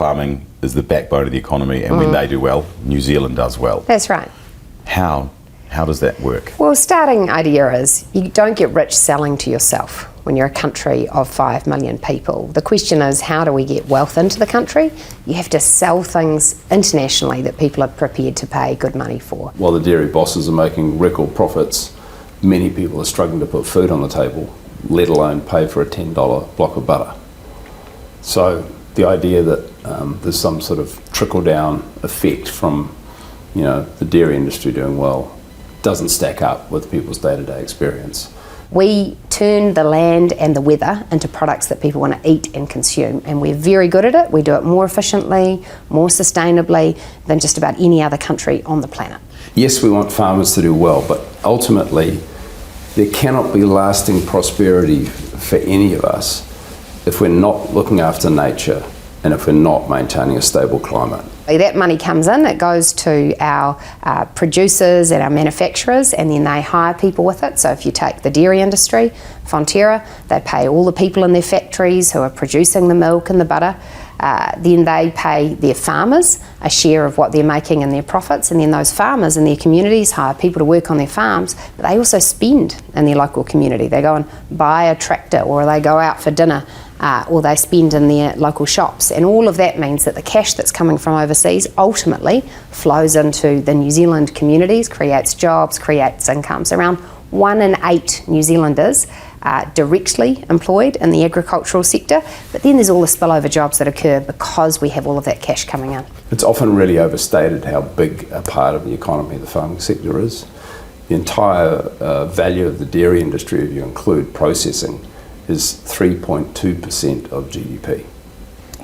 farming is the backbone of the economy, and when they do well, New Zealand does well. That's right. How does that work? Well, starting idea is you don't get rich selling to yourself when you're a country of 5 million people. The question is, how do we get wealth into the country? You have to sell things internationally that people are prepared to pay good money for. While the dairy bosses are making record profits, many people are struggling to put food on the table, let alone pay for a $10 block of butter. So the idea that there's some sort of trickle-down effect from, the dairy industry doing well doesn't stack up with people's day-to-day experience. We turn the land and the weather into products that people want to eat and consume, and we're very good at it. We do it more efficiently, more sustainably than just about any other country on the planet. Yes, we want farmers to do well, but ultimately there cannot be lasting prosperity for any of us if we're not looking after nature and if we're not maintaining a stable climate. That money comes in, it goes to our producers and our manufacturers, and then they hire people with it. So if you take the dairy industry, Fonterra, they pay all the people in their factories who are producing the milk and the butter. Then they pay their farmers a share of what they're making in their profits, and then those farmers in their communities hire people to work on their farms, but they also spend in their local community. They go and buy a tractor, or they go out for dinner, or they spend in their local shops, and all of that means that the cash that's coming from overseas ultimately flows into the New Zealand communities, creates jobs, creates incomes. Around 1 in 8 New Zealanders are directly employed in the agricultural sector, but then there's all the spillover jobs that occur because we have all of that cash coming in. It's often really overstated how big a part of the economy the farming sector is. The entire value of the dairy industry, if you include processing, is 3.2% of GDP.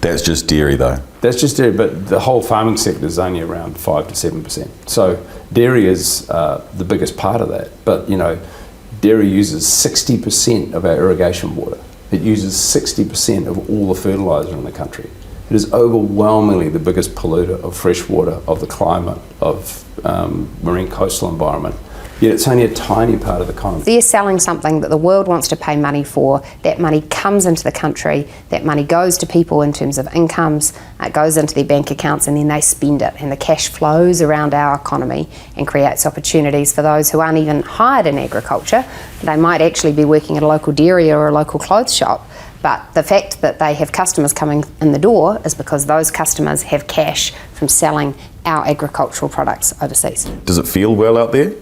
That's just dairy though. That's just dairy, but the whole farming sector is only around 5 to 7%. So dairy is the biggest part of that. But dairy uses 60% of our irrigation water. It uses 60% of all the fertiliser in the country. It is overwhelmingly the biggest polluter of fresh water, of the climate, of marine coastal environment. Yet it's only a tiny part of the economy. They're selling something that the world wants to pay money for. That money comes into the country, that money goes to people in terms of incomes, it goes into their bank accounts, and then they spend it, and the cash flows around our economy and creates opportunities for those who aren't even hired in agriculture. They might actually be working at a local dairy or a local clothes shop, but the fact that they have customers coming in the door is because those customers have cash from selling our agricultural products overseas. Does it feel well out there?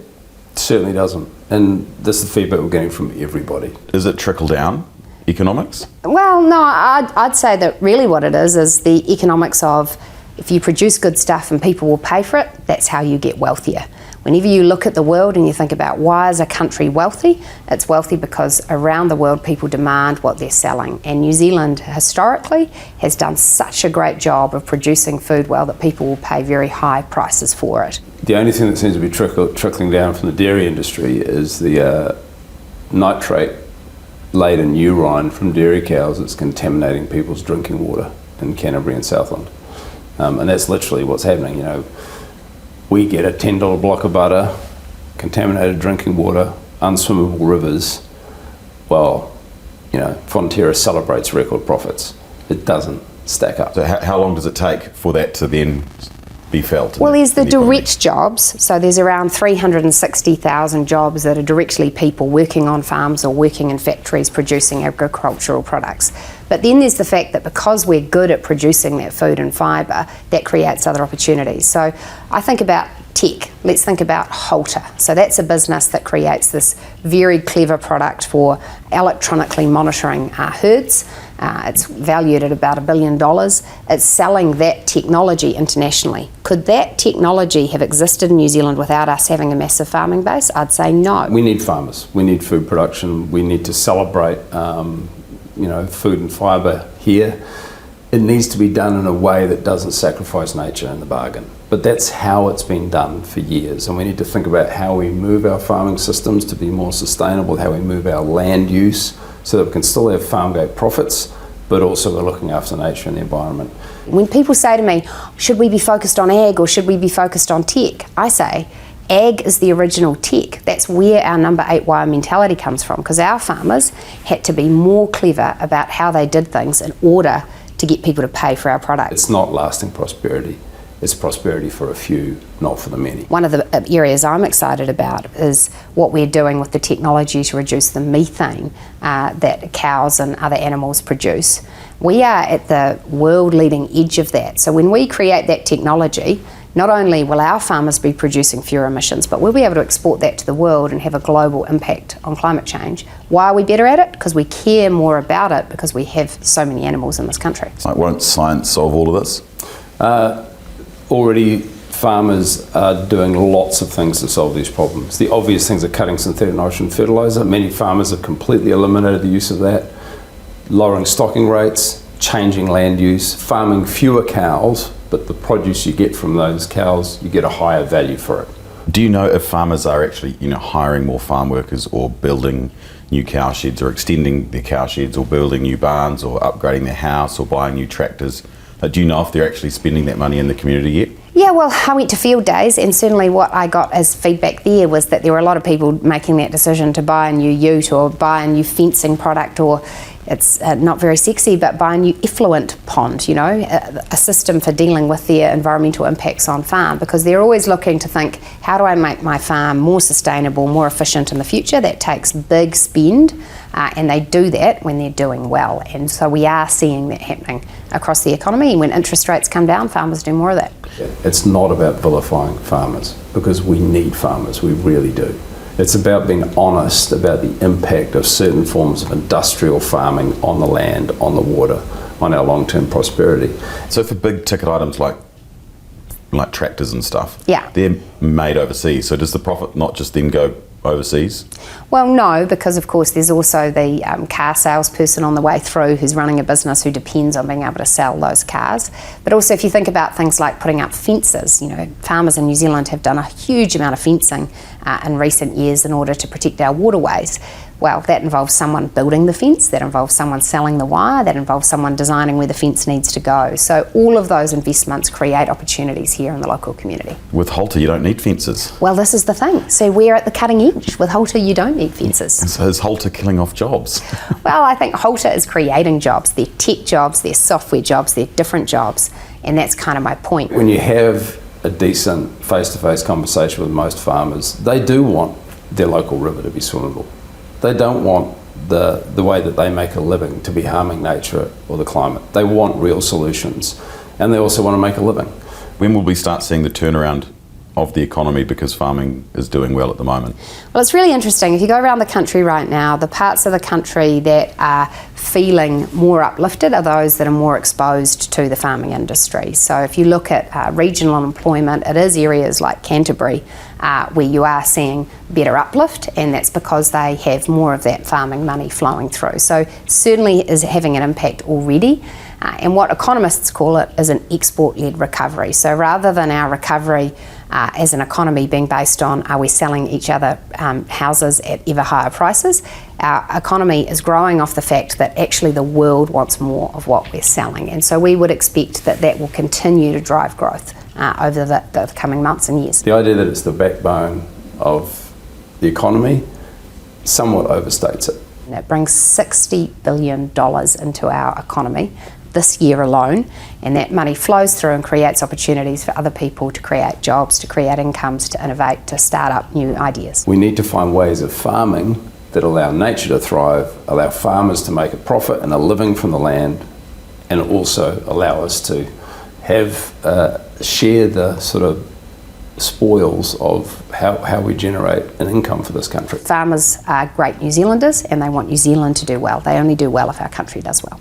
Certainly doesn't, and this is the feedback we're getting from everybody. Is it trickle down economics? Well, no, I'd say that really what it is the economics of if you produce good stuff and people will pay for it, that's how you get wealthier. Whenever you look at the world and you think about why is a country wealthy, it's wealthy because around the world people demand what they're selling. And New Zealand historically has done such a great job of producing food well that people will pay very high prices for it. The only thing that seems to be trickling down from the dairy industry is the nitrate-laden urine from dairy cows that's contaminating people's drinking water in Canterbury and Southland. And that's literally what's happening. We get a $10 block of butter, contaminated drinking water, unswimmable rivers. Well, Fonterra celebrates record profits. It doesn't stack up. So how long does it take for that to then be felt? Well, there's the direct jobs. So there's around 360,000 jobs that are directly people working on farms or working in factories producing agricultural products. But then there's the fact that because we're good at producing that food and fibre, that creates other opportunities. So I think about tech. Let's think about Halter. So that's a business that creates this very clever product for electronically monitoring herds. It's valued at about $1 billion. It's selling that technology internationally. Could that technology have existed in New Zealand without us having a massive farming base? I'd say no. We need farmers. We need food production. We need to celebrate food and fibre here. It needs to be done in a way that doesn't sacrifice nature in the bargain. But that's how it's been done for years, and we need to think about how we move our farming systems to be more sustainable, how we move our land use so that we can still have farm gate profits, but also we're looking after nature and the environment. When people say to me, should we be focused on ag or should we be focused on tech? I say, ag is the original tech. That's where our number 8 wire mentality comes from, because our farmers had to be more clever about how they did things in order to get people to pay for our products. It's not lasting prosperity. It's prosperity for a few, not for the many. One of the areas I'm excited about is what we're doing with the technology to reduce the methane that cows and other animals produce. We are at the world leading edge of that. So when we create that technology, not only will our farmers be producing fewer emissions, but we'll be able to export that to the world and have a global impact on climate change. Why are we better at it? Because we care more about it because we have so many animals in this country. Like, won't science solve all of this? Already farmers are doing lots of things to solve these problems. The obvious things are cutting synthetic nitrogen fertiliser. Many farmers have completely eliminated the use of that. Lowering stocking rates, changing land use, farming fewer cows, but the produce you get from those cows, you get a higher value for it. Do you know if farmers are actually, hiring more farm workers or building new cow sheds or extending their cow sheds or building new barns or upgrading their house or buying new tractors? Do you know if they're actually spending that money in the community yet? Yeah, well, I went to field days, and certainly what I got as feedback there was that there were a lot of people making that decision to buy a new ute or buy a new fencing product, or it's not very sexy, but buy a new effluent pond, a system for dealing with their environmental impacts on farm, because they're always looking to think, how do I make my farm more sustainable, more efficient in the future? That takes big spend, and they do that when they're doing well. And so we are seeing that happening across the economy, and when interest rates come down, farmers do more of that. It's not about vilifying farmers, because we need farmers, we really do. It's about being honest about the impact of certain forms of industrial farming on the land, on the water, on our long-term prosperity. So for big ticket items like tractors and stuff, yeah, they're made overseas. So does the profit not just then go overseas? Well, no, because of course there's also the car salesperson on the way through who's running a business who depends on being able to sell those cars. But also if you think about things like putting up fences, farmers in New Zealand have done a huge amount of fencing in recent years in order to protect our waterways. Well, that involves someone building the fence, that involves someone selling the wire, that involves someone designing where the fence needs to go. So all of those investments create opportunities here in the local community. With Halter, you don't need fences. Well, this is the thing. So we're at the cutting edge. With Halter, you don't need fences. So is Halter killing off jobs? Well, I think Halter is creating jobs. They're tech jobs, they're software jobs, they're different jobs. And that's kind of my point. When you have a decent face-to-face conversation with most farmers, they do want their local river to be swimmable. They don't want the way that they make a living to be harming nature or the climate. They want real solutions, and they also want to make a living. When will we start seeing the turnaround of the economy, because farming is doing well at the moment? Well, it's really interesting. If you go around the country right now, the parts of the country that are feeling more uplifted are those that are more exposed to the farming industry. So if you look at regional employment, it is areas like Canterbury where you are seeing better uplift, and that's because they have more of that farming money flowing through. So certainly is having an impact already. And what economists call it is an export-led recovery. So rather than our recovery as an economy being based on are we selling each other houses at ever higher prices, our economy is growing off the fact that actually the world wants more of what we're selling. And so we would expect that that will continue to drive growth over the coming months and years. The idea that it's the backbone of the economy somewhat overstates it. It brings $60 billion into our economy this year alone, and that money flows through and creates opportunities for other people to create jobs, to create incomes, to innovate, to start up new ideas. We need to find ways of farming that allow nature to thrive, allow farmers to make a profit and a living from the land, and also allow us to have share the sort of spoils of how we generate an income for this country. Farmers are great New Zealanders, and they want New Zealand to do well. They only do well if our country does well.